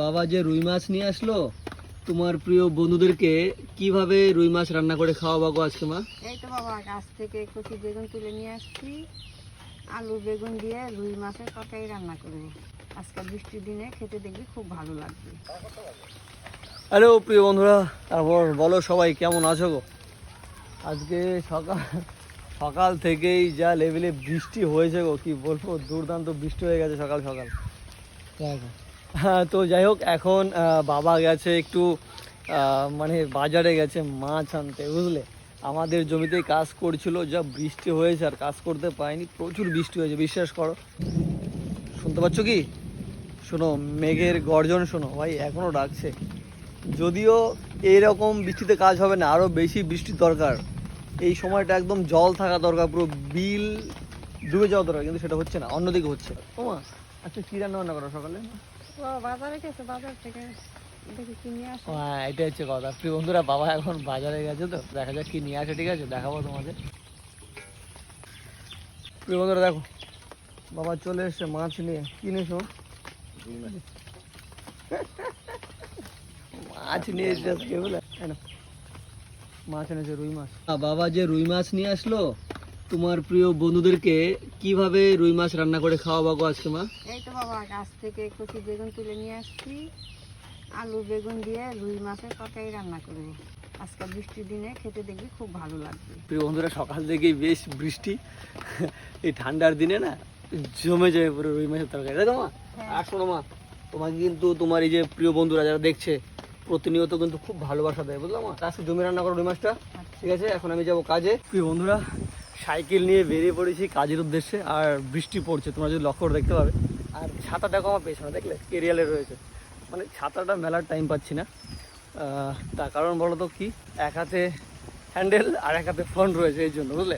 বাবা যে রুই মাছ নিয়ে আসলো, তোমার প্রিয় বন্ধুদেরকে কিভাবে রুই মাছ রান্না করে খাওয়াবো গো আজকে মা? এই তো বাবা গাছ থেকে কচি বেগুন তুলে নিয়ে আসছি, আলু বেগুন দিয়ে রুই মাছের তরকারি রান্না করবো। আজকে বৃষ্টির দিনে খেতে দেখবি খুব ভালো লাগবে। হ্যালো প্রিয় বন্ধুরা, তারপর বলো সবাই কেমন আছো গো? আজকে সকাল থেকেই যা লেভেলে বৃষ্টি হয়েছে গো, কি বলবো, দুর্দান্ত বৃষ্টি হয়ে গেছে সকাল সকাল। হ্যাঁ, তো যাই হোক, এখন বাবা গেছে একটু মানে বাজারে গেছে মাছ আনতে, বুঝলে। আমাদের জমিতেই কাজ করছিল, যা বৃষ্টি হয়েছে আর কাজ করতে পারিনি, প্রচুর বৃষ্টি হয়েছে, বিশ্বাস করো। শুনতে পাচ্ছ কি? শোনো, মেঘের গর্জন শোনো ভাই, এখনও ডাকছে। যদিও এইরকম বৃষ্টিতে কাজ হবে না, আরও বেশি বৃষ্টির দরকার। এই সময়টা একদম জল থাকা দরকার, পুরো বিল ডুবে যাওয়া দরকার, কিন্তু সেটা হচ্ছে না, অন্যদিকে হচ্ছে। ও মা, আচ্ছা কী রান্না করো সকালে? বাজারে গেছে, বাজার থেকে দেখি কি নিয়ে আসে। হ্যাঁ, এটাই হচ্ছে কথা। প্রিয় বন্ধুরা, বাবা এখন বাজারে গেছে, তো দেখা যাক কি নিয়ে আসে, ঠিক আছে, দেখাবো তোমাদের। প্রিয় বন্ধুরা দেখো, বাবা চলে এসছে মাছ নিয়ে। কিনেছো? মাছ নিয়ে এসে আজকে, বুঝলে, মাছ এনেছে রুই মাছ। বাবা যে রুই মাছ নিয়ে আসলো, তোমার প্রিয় বন্ধুদেরকে কিভাবে রুই মাছ রান্না করে খাওয়াবো গো আজকে মা? এই তো বাবা গাছ থেকে কচি বেগুন তুলে নিয়ে আসছি, আলু বেগুন দিয়ে রুই মাছের তরকারি রান্না করবো। আজকে বৃষ্টির দিনে খেতে দেখবি খুব ভালো লাগবে। প্রিয় বন্ধুরা, সকাল থেকেই বেশ বৃষ্টি, এই ঠান্ডার দিনে না জমে যায় পুরো রুই মাছের তরকারি, তাই তো মা? আর শোনো মা, তোমাকে কিন্তু তোমার এই যে প্রিয় বন্ধুরা যারা দেখছে, প্রতিনিয়ত কিন্তু খুব ভালোবাসা দেয়, বুঝলাম মা। আজকে জমি রান্না করো রুই মাছটা, ঠিক আছে? এখন আমি যাবো কাজে। প্রিয় বন্ধুরা, সাইকেল নিয়ে বেরিয়ে পড়েছি কাজের উদ্দেশ্যে, আর বৃষ্টি পড়ছে, তোমরা যদি লক্ষ্য করে দেখতে পাবে। আর ছাতা দেখো আমার পেছনে, দেখলে কেরিয়ালের রয়েছে। মানে ছাতাটা মেলার টাইম পাচ্ছি না, তার কারণ বলো তো কি, এক হাতে হ্যান্ডেল আর এক হাতে ফোন রয়েছে, এই জন্য, বুঝলে।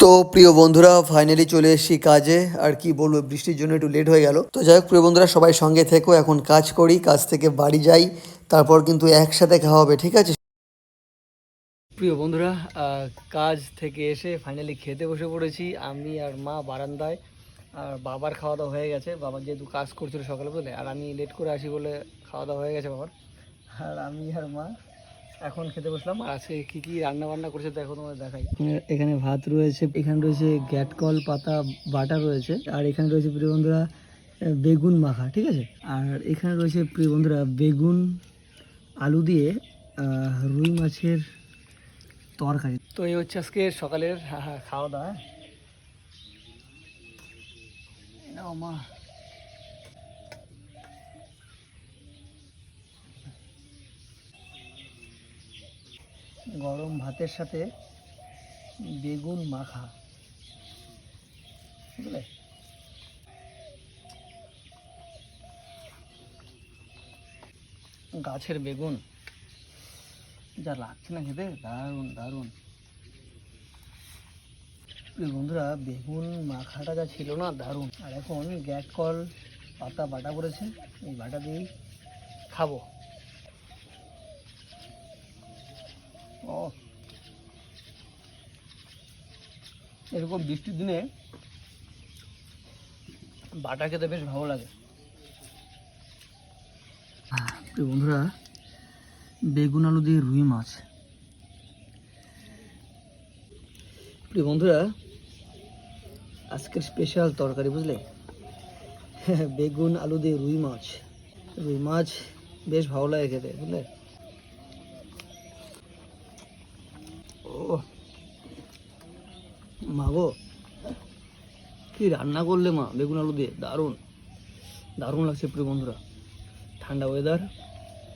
তো প্রিয় বন্ধুরা, ফাইনালি চলে এসেছি কাজে। আর কি বলবো, বৃষ্টির জন্য একটু লেট হয়ে গেল। তো যাই হোক প্রিয় বন্ধুরা, সবাই সঙ্গে থেকো, এখন কাজ করি, কাজ থেকে বাড়ি যাই, তারপর কিন্তু একসাথে খাওয়া হবে, ঠিক আছে? প্রিয় বন্ধুরা, কাজ থেকে এসে ফাইনালি খেতে বসে পড়েছি, আমি আর মা বারান্দায়। আর বাবার খাওয়া দাওয়া হয়ে গেছে, বাবা যেহেতু কাজ করছিল সকালে, বুঝলে, আর আমি লেট করে আসি বলে খাওয়া দাওয়া হয়ে গেছে বাবার। আর আমি আর মা এখন খেতে বসলাম। আর আজকে কী কী রান্না বান্না করছে দেখো, তোমাদের দেখাই। এখানে ভাত রয়েছে, এখানে রয়েছে গ্যাটকল পাতা বাটা রয়েছে, আর এখানে রয়েছে প্রিয় বন্ধুরা বেগুন মাখা, ঠিক আছে? আর এখানে রয়েছে প্রিয় বন্ধুরা বেগুন আলু দিয়ে রুই মাছের তরকারি। তো এই হচ্ছে আজকে সকালের খাওয়া দাওয়া। নাও মা। গরম ভাতের সাথে বেগুন মাখা, বুঝলে। গাছের বেগুন যা লাগছে না খেতে, দারুণ দারুণ। বন্ধুরা, বেগুন মাখাটা যা ছিল না, দারুণ। আর এখন গ্যাটকল পাতা বাটা করেছে, এই বাটা দিয়েই খাবো। ও, এরকম বৃষ্টির দিনে বাটা খেতে বেশ ভালো লাগে। প্রিয় বন্ধুরা, বেগুন আলু দিয়ে রুই মাছ। প্রিয় বন্ধুরা, আজকের স্পেশাল তরকারি, বুঝলে, বেগুন আলু দিয়ে রুই মাছ। রুই মাছ বেশ ভালো লাগে খেতে, বুঝলে। ও মা গো, কি রান্না করলে মা বেগুন আলু দিয়ে, দারুণ দারুণ লাগছে প্রিয় বন্ধুরা। ঠান্ডা ওয়েদার,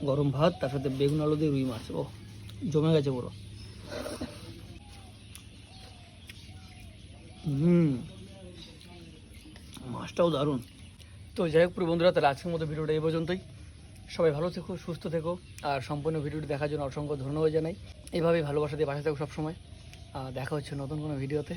গরম ভাত, তার সাথে বেগুন আলু দিয়ে রুই মাছ, ও জমে গেছে পুরো। মাছটাও দারুণ। তো যাই হোক প্রিয় বন্ধুরা, তাহলে আজকের মতো ভিডিওটা এই পর্যন্তই। সবাই ভালো থেকো, সুস্থ থেকো, আর সম্পূর্ণ ভিডিওটি দেখার জন্য অসংখ্য ধন্যবাদ জানাই। এইভাবেই ভালোবাসা দিয়ে পাশে থাকো সবসময়। দেখা হচ্ছে নতুন কোনো ভিডিওতে।